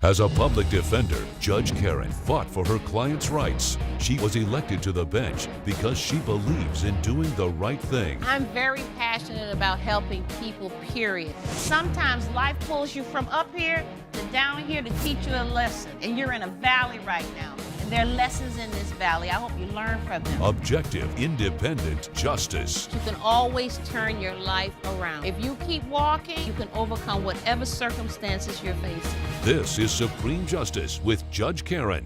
As a public defender, Judge Karen fought for her client's rights. She was elected to the bench because she believes in doing the right thing. I'm very passionate about helping people, period. Sometimes life pulls you from up here to down here to teach you a lesson. And you're in a valley right now. And there are lessons in this valley. I hope you learn from them. Objective, independent justice. You can always turn your life around. If you keep walking, you can overcome whatever circumstances you're facing. This is Supreme Justice with Judge Karen.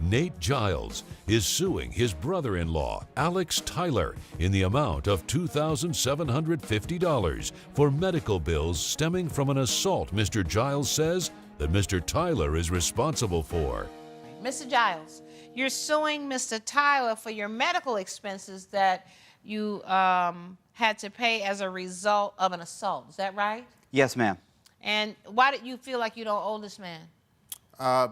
Nate Giles is suing his brother-in-law, Alex Tyler, in the amount of $2,750 for medical bills stemming from an assault Mr. Giles says that Mr. Tyler is responsible for. Mr. Giles, you're suing Mr. Tyler for your medical expenses that you had to pay as a result of an assault. Is that right? Yes, ma'am. And why did you feel like you don't owe this man?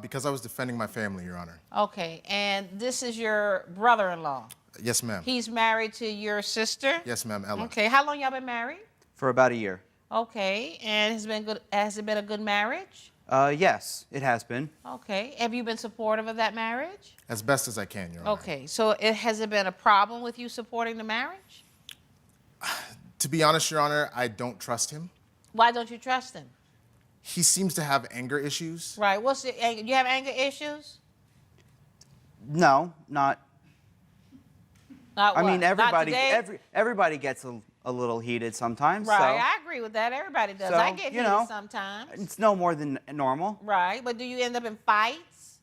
Because I was defending my family, Your Honor. Okay, and this is your brother-in-law? Yes, ma'am. He's married to your sister? Yes, ma'am, Ella. Okay, how long y'all been married? For about a year. Okay, and has it been a good marriage? Yes, it has been. Okay, have you been supportive of that marriage? As best as I can, Your Honor. Okay, so has it been a problem with you supporting the marriage? To be honest, Your Honor, I don't trust him. Why don't you trust him? He seems to have anger issues. Right, what's the anger? You have anger issues? No, not. Not I what? mean, Not everybody, today? everybody gets a little heated sometimes. Right, so I agree with that. Everybody does. So, I get you heated know, sometimes. it's no more than normal. Right, but do you end up in fights?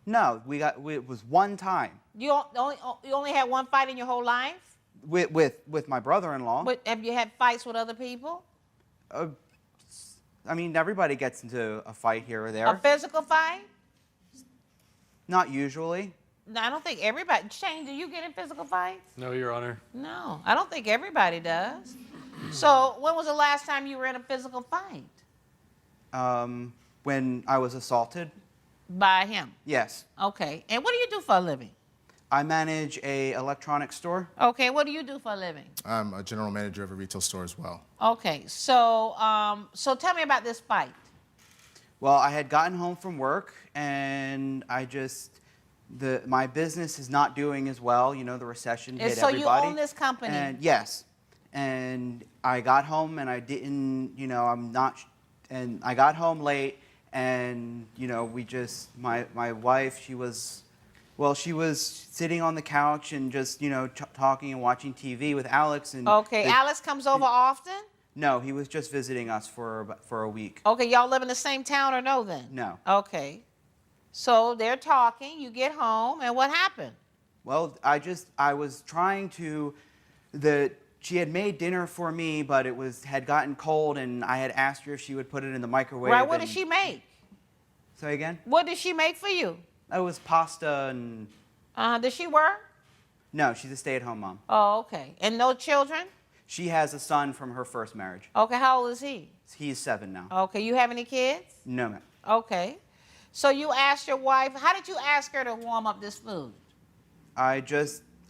No, it was one time You only had one fight in your whole life? with my brother-in-law. But have you had fights with other people? I mean, everybody gets into a fight here or there. A physical fight? Not usually. No, I don't think everybody. Shane, do you get in physical fights? No, Your Honor. No, I don't think everybody does. So when was the last time you were in a physical fight? When I was assaulted. By him? Yes. Okay, and what do you do for a living? I manage a electronics store. Okay, what do you do for a living? I'm a general manager of a retail store as well. Okay, so so tell me about this fight. Well, I had gotten home from work and my business is not doing as well. You know, the recession hit So everybody. you own this company? And yes. And I got home and I didn't, you know, and I got home late and, you know, my wife, she was sitting on the couch and just, you know, talking and watching TV with Alex. And Okay, Alex comes over often? No, he was just visiting us for a week. Okay, y'all live in the same town or no then? No. Okay. So they're talking, you get home, and what happened? Well, I was trying to, she had made dinner for me, but had gotten cold, and I had asked her if she would put it in the microwave. Right, what did she make? Say again? What did she make for you? It was pasta and... Does she work? No, she's a stay-at-home mom. Oh, okay. And no children? She has a son from her first marriage. Okay, how old is he? He's 7 now. Okay, you have any kids? No, ma'am. Okay. So you asked your wife, how did you ask her to warm up this food? I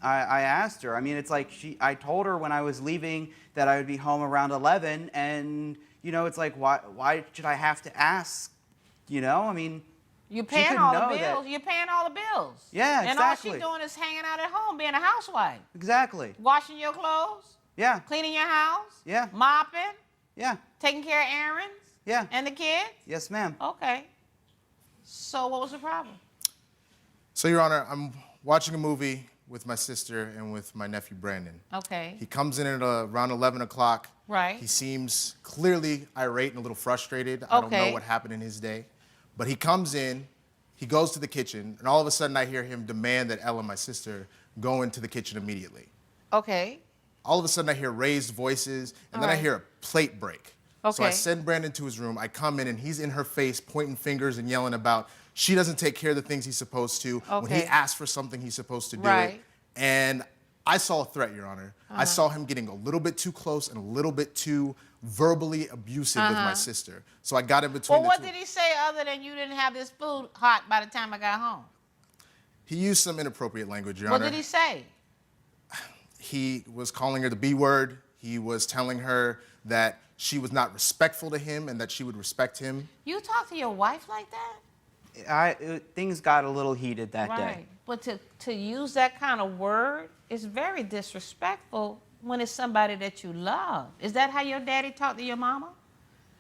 asked her. I mean, it's like I told her when I was leaving that I would be home around 11, and, you know, it's like, why should I have to ask? You know, I mean... You're paying all the bills. You're paying all the bills. Yeah, exactly. And all she's doing is hanging out at home, being a housewife. Exactly. Washing your clothes. Yeah. Cleaning your house. Yeah. Mopping. Yeah. Taking care of errands. Yeah. And the kids. Yes, ma'am. Okay. So what was the problem? So, Your Honor, I'm watching a movie with my sister and with my nephew, Brandon. Okay. He comes in at around 11 o'clock. Right. He seems clearly irate and a little frustrated. I don't know what happened in his day. But he comes in, he goes to the kitchen, and all of a sudden I hear him demand that Ella, my sister, go into the kitchen immediately. Okay. All of a sudden I hear raised voices, and then I hear a plate break. So I send Brandon to his room. I come in, and he's in her face pointing fingers and yelling about she doesn't take care of the things he's supposed to. When he asks for something, he's supposed to do it. And I saw a threat, Your Honor. I saw him getting a little bit too close and a little bit too verbally abusive with my sister. So I got in between the two. Well, what did he say other than you didn't have this food hot by the time I got home? He used some inappropriate language, Your Honor. What did he say? He was calling her the B word. He was telling her that she was not respectful to him and that she would respect him. You talk to your wife like that? Things got a little heated that day. Right. But to use that kind of word is very disrespectful when it's somebody that you love. Is that how your daddy talked to your mama?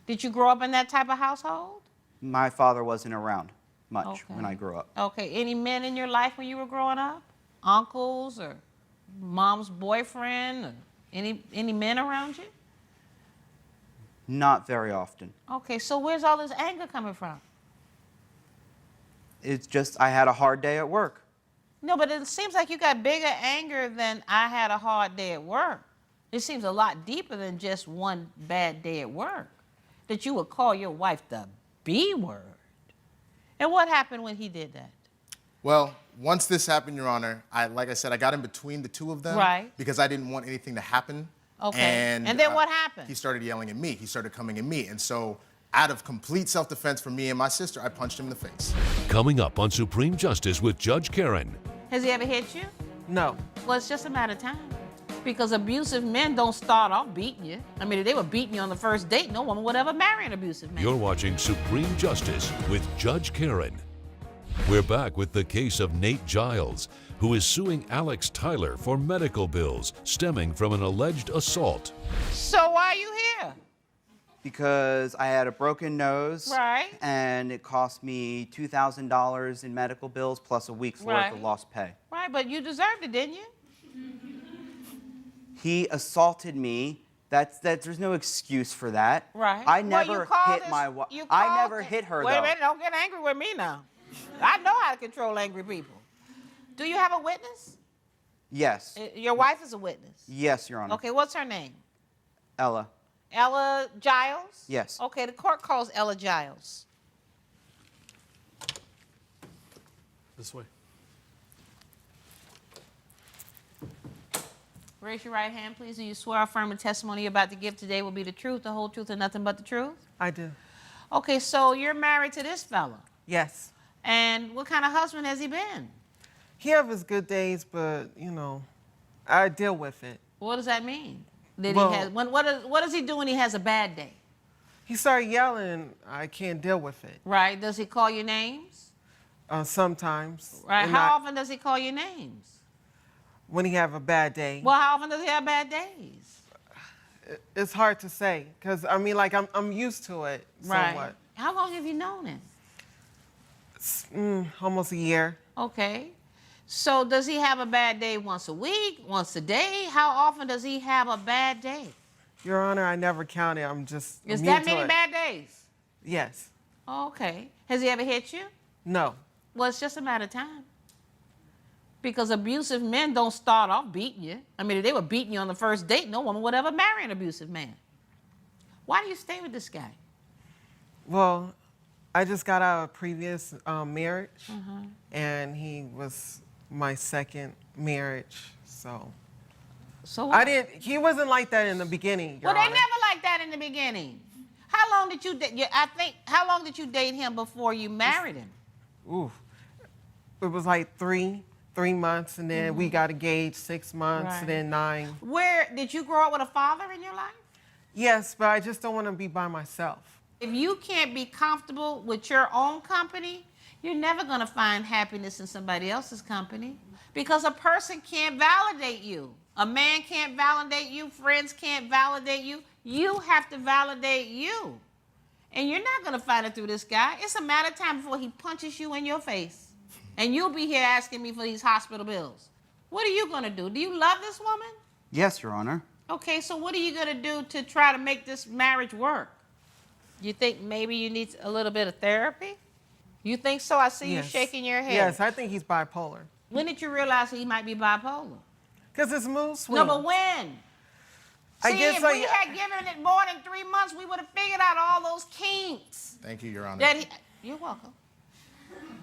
Did you grow up in that type of household? My father wasn't around much when I grew up. Okay. Any men in your life when you were growing up? Uncles or mom's boyfriend? Or any men around you? Not very often. Okay. So where's all this anger coming from? It's just I had a hard day at work. No, but it seems like you got bigger anger than I had a hard day at work. It seems a lot deeper than just one bad day at work. That you would call your wife the B word. And what happened when he did that? Well, once this happened, Your Honor, like I said, I got in between the two of them. Right. Because I didn't want anything to happen. Okay. And then what happened? He started yelling at me. He started coming at me. And so, out of complete self-defense for me and my sister, I punched him in the face. Coming up on Supreme Justice with Judge Karen. Has he ever hit you? No. Well, it's just a matter of time. Because abusive men don't start off beating you. I mean, if they were beating you on the first date, no woman would ever marry an abusive man. You're watching Supreme Justice with Judge Karen. We're back with the case of Nate Giles, who is suing Alex Tyler for medical bills stemming from an alleged assault. So why are you here? Because I had a broken nose. Right. And it cost me $2,000 in medical bills plus a week's worth of lost pay. Right, but you deserved it, didn't you? He assaulted me. There's no excuse for that. Right. I never hit my wife. I never hit her, Wait though. a minute, don't get angry with me now. I know how to control angry people. Do you have a witness? Yes. Your wife is a witness? Yes, Your Honor. Okay, what's her name? Ella. Ella Giles? Yes. Okay, the court calls Ella Giles. This way. Raise your right hand, please. Do you swear or affirm the testimony you're about to give today will be the truth, the whole truth, and nothing but the truth? I do. Okay, so you're married to this fella. Yes. And what kind of husband has he been? He have his good days, but, you know, I deal with it. What does that mean? Well, what does he do when he has a bad day? He started yelling, I can't deal with it. Right. Does he call you names? Sometimes. Right. And How often does he call you names? When he have a bad day. Well, how often does he have bad days? It's hard to say, because, I mean, like, I'm used to it somewhat. Right. How long have you known him? Almost a year. Okay. So does he have a bad day once a week, once a day? How often does he have a bad day? Your Honor, I never counted. I'm Is new that to many it. bad days? Yes. Okay. Has he ever hit you? No. Well, it's just a matter of time. Because abusive men don't start off beating you. I mean, if they were beating you on the first date, no woman would ever marry an abusive man. Why do you stay with this guy? Well, I just got out of a previous marriage, and he was my second marriage, so. So He wasn't like that in the beginning, Your Well, they Honor. never like that in the beginning. How long did you how long did you date him before you married him? Ooh. It was like three months, and then we got engaged 6 months, Right. and then 9. Where did you grow up with a father in your life? Yes, but I just don't want to be by myself. If you can't be comfortable with your own company, you're never going to find happiness in somebody else's company, because a person can't validate you. A man can't validate you. Friends can't validate you. You have to validate you. And you're not going to find it through this guy. It's a matter of time before he punches you in your face. And you'll be here asking me for these hospital bills. What are you going to do? Do you love this woman? Yes, Your Honor. Okay, so what are you going to do to try to make this marriage work? You think maybe you need a little bit of therapy? You think so? I see you shaking your head. Yes, I think he's bipolar. When did you realize he might be bipolar? Because his mood swings. No, but when? I See, guess if we had given it more than 3 months, we would have figured out all those kinks. Thank you, Your Honor. You're welcome.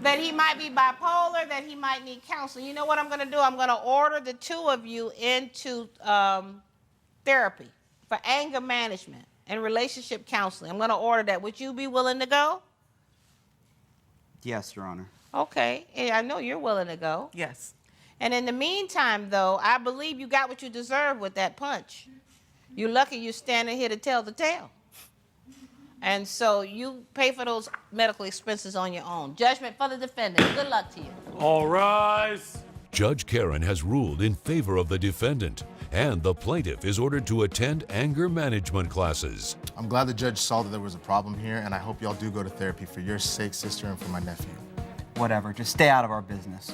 That he might be bipolar, that he might need counseling. You know what I'm going to do? I'm going to order the two of you into therapy for anger management and relationship counseling. I'm going to order that. Would you be willing to go? Yes, Your Honor. Okay. And I know you're willing to go. Yes. And in the meantime, though, I believe you got what you deserve with that punch. You're lucky you're standing here to tell the tale. And so you pay for those medical expenses on your own. Judgment for the defendant. Good luck to you. All rise. Judge Karen has ruled in favor of the defendant, and the plaintiff is ordered to attend anger management classes. I'm glad the judge saw that there was a problem here, and I hope y'all do go to therapy for your sake, sister, and for my nephew. Whatever, just stay out of our business.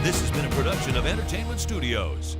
This has been a production of Entertainment Studios.